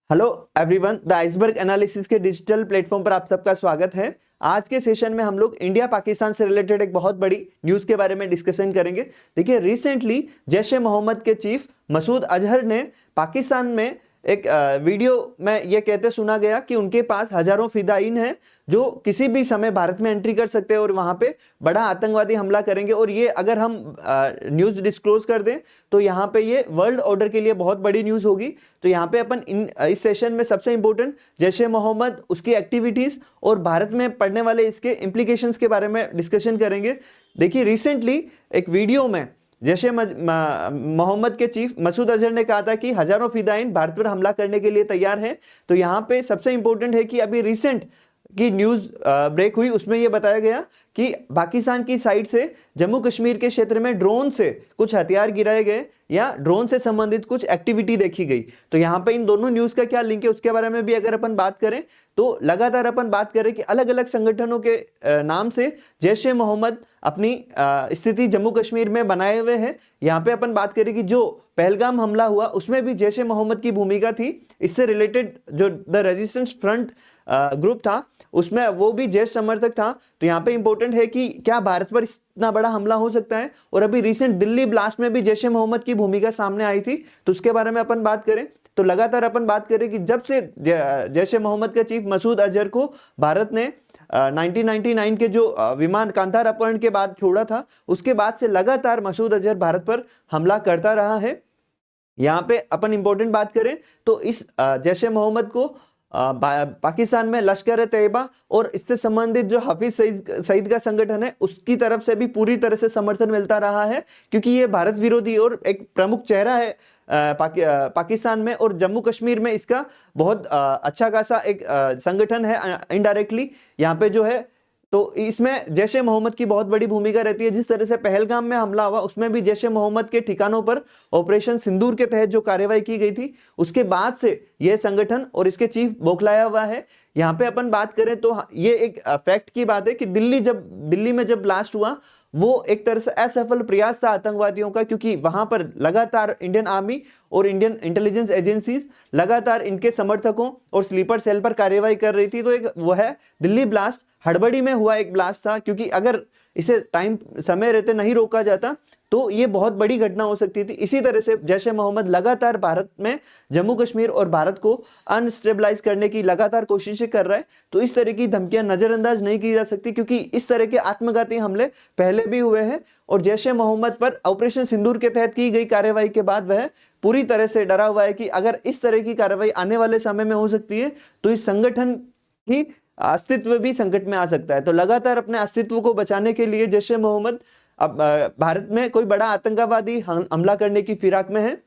Hello everyone, the iceberg analysis के digital platform पर आप सबका स्वागत है। आज के सेशन में हम लोग इंडिया पाकिस्तान से रिलेटेड एक बहुत बड़ी न्यूज़ के बारे में डिस्कशन करेंगे। देखिए, रिसेंटली जैश ए मोहम्मद के चीफ मसूद अजहर ने पाकिस्तान में एक वीडियो में ये कहते सुना गया कि उनके पास हजारों फिदाइन हैं जो किसी भी समय भारत में एंट्री कर सकते हैं और वहां पे बड़ा आतंकवादी हमला करेंगे। और ये अगर हम न्यूज़ डिस्क्लोज कर दें तो यहाँ पे ये वर्ल्ड ऑर्डर के लिए बहुत बड़ी न्यूज़ होगी। तो यहाँ पे अपन इस सेशन में सबसे इंपॉर्टेंट जैश ए मोहम्मद, उसकी एक्टिविटीज़ और भारत में पड़ने वाले इसके इम्प्लीकेशंस के बारे में डिस्कशन करेंगे। देखिए, रिसेंटली एक वीडियो में जैश ए मोहम्मद के चीफ मसूद अजहर ने कहा था कि हजारों फिदाइन भारत पर हमला करने के लिए तैयार हैं। तो यहाँ पे सबसे इंपॉर्टेंट है कि अभी रिसेंट की न्यूज़ ब्रेक हुई, उसमें यह बताया गया कि पाकिस्तान की साइड से जम्मू कश्मीर के क्षेत्र में ड्रोन से कुछ हथियार गिराए गए या ड्रोन से संबंधित कुछ एक्टिविटी देखी गई। तो यहाँ पे इन दोनों न्यूज़ का क्या लिंक है उसके बारे में भी अगर अपन बात करें तो लगातार अपन बात करें कि अलग अलग संगठनों के नाम से जैश ए मोहम्मद अपनी स्थिति जम्मू कश्मीर में बनाए हुए हैं। यहाँ पे अपन बात करें कि जो पहलगाम हमला हुआ उसमें भी जैश ए मोहम्मद की भूमिका थी। इससे रिलेटेड जो द रेजिस्टेंस फ्रंट ग्रुप था उसमें वो भी जैश समर्थक था। तो यहाँ पे इंपॉर्टेंट है कि क्या भारत पर इतना बड़ा हमला हो सकता है। और अभी रिसेंट दिल्ली ब्लास्ट में भी जैश ए मोहम्मद की भूमिका सामने आई थी, तो उसके बारे में अपन बात करें तो लगातार अपन बात करें कि जब से जैश ए मोहम्मद के चीफ मसूद अजहर को भारत ने 1999 के जो विमान कांधार अपहरण के बाद छोड़ा था, उसके बाद से लगातार मसूद अजहर भारत पर हमला करता रहा है। यहाँ पे अपन इंपॉर्टेंट बात करें तो इस जैश ए मोहम्मद को पाकिस्तान में लश्कर ए तैयबा और इससे संबंधित जो हफीज सईद का संगठन है उसकी तरफ से भी पूरी तरह से समर्थन मिलता रहा है, क्योंकि ये भारत विरोधी और एक प्रमुख चेहरा है पाकिस्तान में। और जम्मू कश्मीर में इसका बहुत अच्छा खासा एक संगठन है इनडायरेक्टली यहाँ पे जो है। तो इसमें जैश ए मोहम्मद की बहुत बड़ी भूमिका रहती है। जिस तरह से पहलगाम में हमला हुआ उसमें भी जैश ए मोहम्मद के ठिकानों पर ऑपरेशन सिंदूर के तहत जो कार्रवाई की गई थी, उसके बाद से यह संगठन और इसके चीफ बौखलाया हुआ है। यहाँ पे अपन बात करें तो ये एक फैक्ट की बात है कि दिल्ली में जब ब्लास्ट हुआ वो एक तरह से असफल प्रयास था आतंकवादियों का, क्योंकि वहां पर लगातार इंडियन आर्मी और इंडियन इंटेलिजेंस एजेंसीज लगातार इनके समर्थकों और स्लीपर सेल पर कार्रवाई कर रही थी। तो एक वो है दिल्ली ब्लास्ट हड़बड़ी में हुआ एक ब्लास्ट था, क्योंकि अगर इसे समय रहते नहीं रोका जाता तो ये बहुत बड़ी घटना हो सकती थी। इसी तरह से जैश ए मोहम्मद लगातार भारत में जम्मू कश्मीर और भारत को अनस्टेबलाइज करने की लगातार कोशिशें कर रहा है। तो इस तरह की धमकियां नजरअंदाज नहीं की जा सकती, क्योंकि इस तरह के आत्मघाती हमले पहले भी हुए हैं और जैश ए मोहम्मद पर ऑपरेशन सिंदूर के तहत की गई कार्रवाई के बाद वह पूरी तरह से डरा हुआ है कि अगर इस तरह की कार्रवाई आने वाले समय में हो सकती है तो इस संगठन की अस्तित्व भी संकट में आ सकता है। तो लगातार अपने अस्तित्व को बचाने के लिए जैश ए मोहम्मद अब भारत में कोई बड़ा आतंकवादी हमला करने की फिराक में है।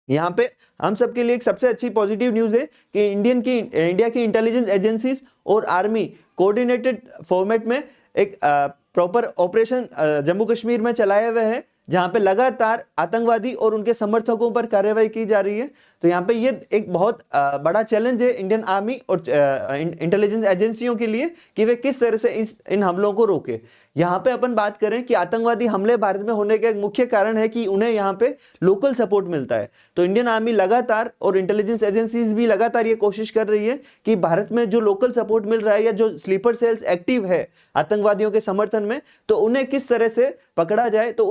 यहाँ पे हम सबके लिए एक सबसे अच्छी पॉजिटिव न्यूज़ है कि इंडिया की इंटेलिजेंस एजेंसीज और आर्मी कोऑर्डिनेटेड फॉर्मेट में एक प्रॉपर ऑपरेशन जम्मू कश्मीर में चलाए हुए हैं, जहां पे लगातार आतंकवादी और उनके समर्थकों पर कार्रवाई की जा रही है। तो यहाँ पे ये एक बहुत बड़ा चैलेंज है इंडियन आर्मी और इंटेलिजेंस एजेंसियों के लिए कि वे किस तरह से इन हमलों को रोके। यहाँ पे अपन बात करें कि आतंकवादी हमले भारत में होने का एक मुख्य कारण है कि उन्हें यहाँ पे लोकल सपोर्ट मिलता है। तो इंडियन आर्मी लगातार और इंटेलिजेंस एजेंसीज भी लगातार ये कोशिश कर रही है कि भारत में जो लोकल सपोर्ट मिल रहा है या जो स्लीपर सेल्स एक्टिव है आतंकवादियों के समर्थन में, तो उन्हें किस तरह से पकड़ा जाए। तो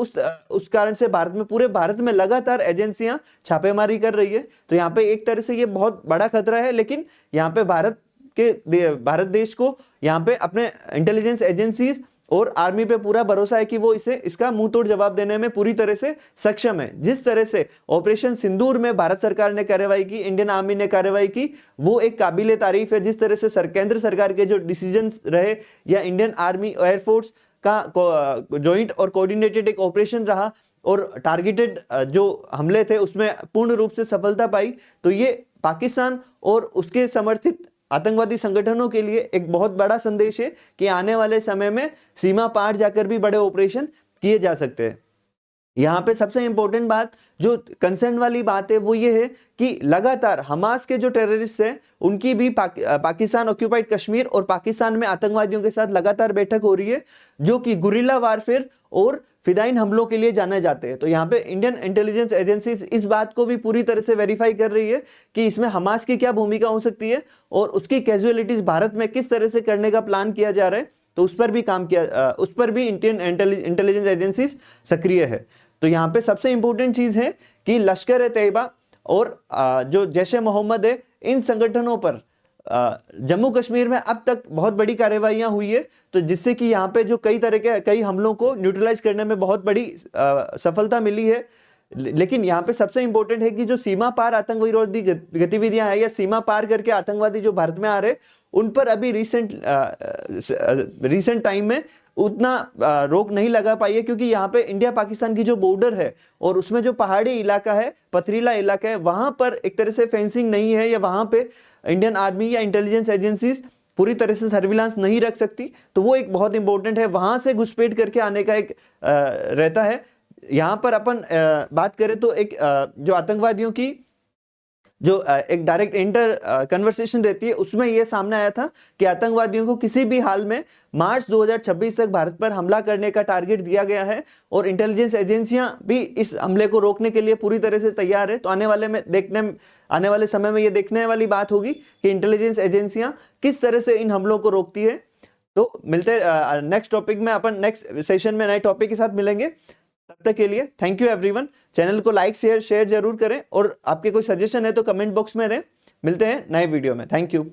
उस कारण से पूरे भारत में लगातार एजेंसियां छापेमारी कर रही है। तो यहाँ पे एक तरह से ये बहुत बड़ा खतरा है, लेकिन यहाँ पे भारत देश को यहाँ पे अपने इंटेलिजेंस एजेंसीज और आर्मी पे पूरा भरोसा है कि वो इसका मुंह तोड़ जवाब देने में पूरी तरह से सक्षम है। जिस तरह से ऑपरेशन सिंदूर में भारत सरकार ने कार्रवाई की, इंडियन आर्मी ने कार्रवाई की, वो एक काबिले तारीफ है। जिस तरह से केंद्र सरकार के जो डिसीजंस रहे या इंडियन आर्मी एयरफोर्स का जॉइंट और कोऑर्डिनेटेड एक ऑपरेशन रहा और टारगेटेड जो हमले थे उसमें पूर्ण रूप से सफलता पाई, तो ये पाकिस्तान और उसके समर्थित आतंकवादी संगठनों के लिए एक बहुत बड़ा संदेश है कि आने वाले समय में सीमा पार जाकर भी बड़े ऑपरेशन किए जा सकते हैं। यहाँ पे सबसे इंपॉर्टेंट बात जो कंसर्न वाली बात है वो ये है कि लगातार हमास के जो टेररिस्ट हैं उनकी भी पाकिस्तान ऑक्यूपाइड कश्मीर और पाकिस्तान में आतंकवादियों के साथ लगातार बैठक हो रही है, जो कि गुरिल्ला वारफेयर और फिदाइन हमलों के लिए जाने जाते हैं। तो यहाँ पे इंडियन इंटेलिजेंस एजेंसीज इस बात को भी पूरी तरह से वेरीफाई कर रही है कि इसमें हमास की क्या भूमिका हो सकती है और उसकी कैजुअलिटीज भारत में किस तरह से करने का प्लान किया जा रहा है। तो उस पर भी काम किया, उस पर भी इंडियन इंटेलिजेंस एजेंसीज सक्रिय है। तो यहाँ पे सबसे इंपॉर्टेंट चीज है कि लश्कर ए तैयबा और जो जैश ए मोहम्मद है, इन संगठनों पर जम्मू कश्मीर में अब तक बहुत बड़ी कार्रवाइयां हुई है, तो जिससे कि यहाँ पे जो कई तरह के कई हमलों को न्यूट्रलाइज करने में बहुत बड़ी सफलता मिली है। लेकिन यहाँ पे सबसे इंपॉर्टेंट है कि जो सीमा पार आतंक विरोधी गतिविधियां हैं या सीमा पार करके आतंकवादी जो भारत में आ रहे, उन पर अभी रिसेंट टाइम में उतना रोक नहीं लगा पाई है, क्योंकि यहाँ पे इंडिया पाकिस्तान की जो बॉर्डर है और उसमें जो पहाड़ी इलाका है, पथरीला इलाका है, वहां पर एक तरह से फेंसिंग नहीं है या वहां पे इंडियन आर्मी या इंटेलिजेंस एजेंसीज पूरी तरह से सर्विलांस नहीं रख सकती। तो वो एक बहुत इंपॉर्टेंट है, वहां से घुसपैठ करके आने का एक रहता है। यहाँ पर अपन बात करें तो एक जो आतंकवादियों की जो एक डायरेक्ट इंटर कन्वर्सेशन रहती है, उसमें यह सामने आया था कि आतंकवादियों को किसी भी हाल में मार्च 2026 तक भारत पर हमला करने का टारगेट दिया गया है और इंटेलिजेंस एजेंसियां भी इस हमले को रोकने के लिए पूरी तरह से तैयार है। तो आने वाले समय में ये देखने वाली बात होगी कि इंटेलिजेंस एजेंसियां किस तरह से इन हमलों को रोकती है। तो मिलते नेक्स्ट टॉपिक में, अपन नेक्स्ट सेशन में नए टॉपिक के साथ मिलेंगे। तब तक के लिए थैंक यू एवरीवन। चैनल को लाइक शेयर जरूर करें और आपके कोई सजेशन है तो कमेंट बॉक्स में दें। मिलते हैं नए वीडियो में। Thank you.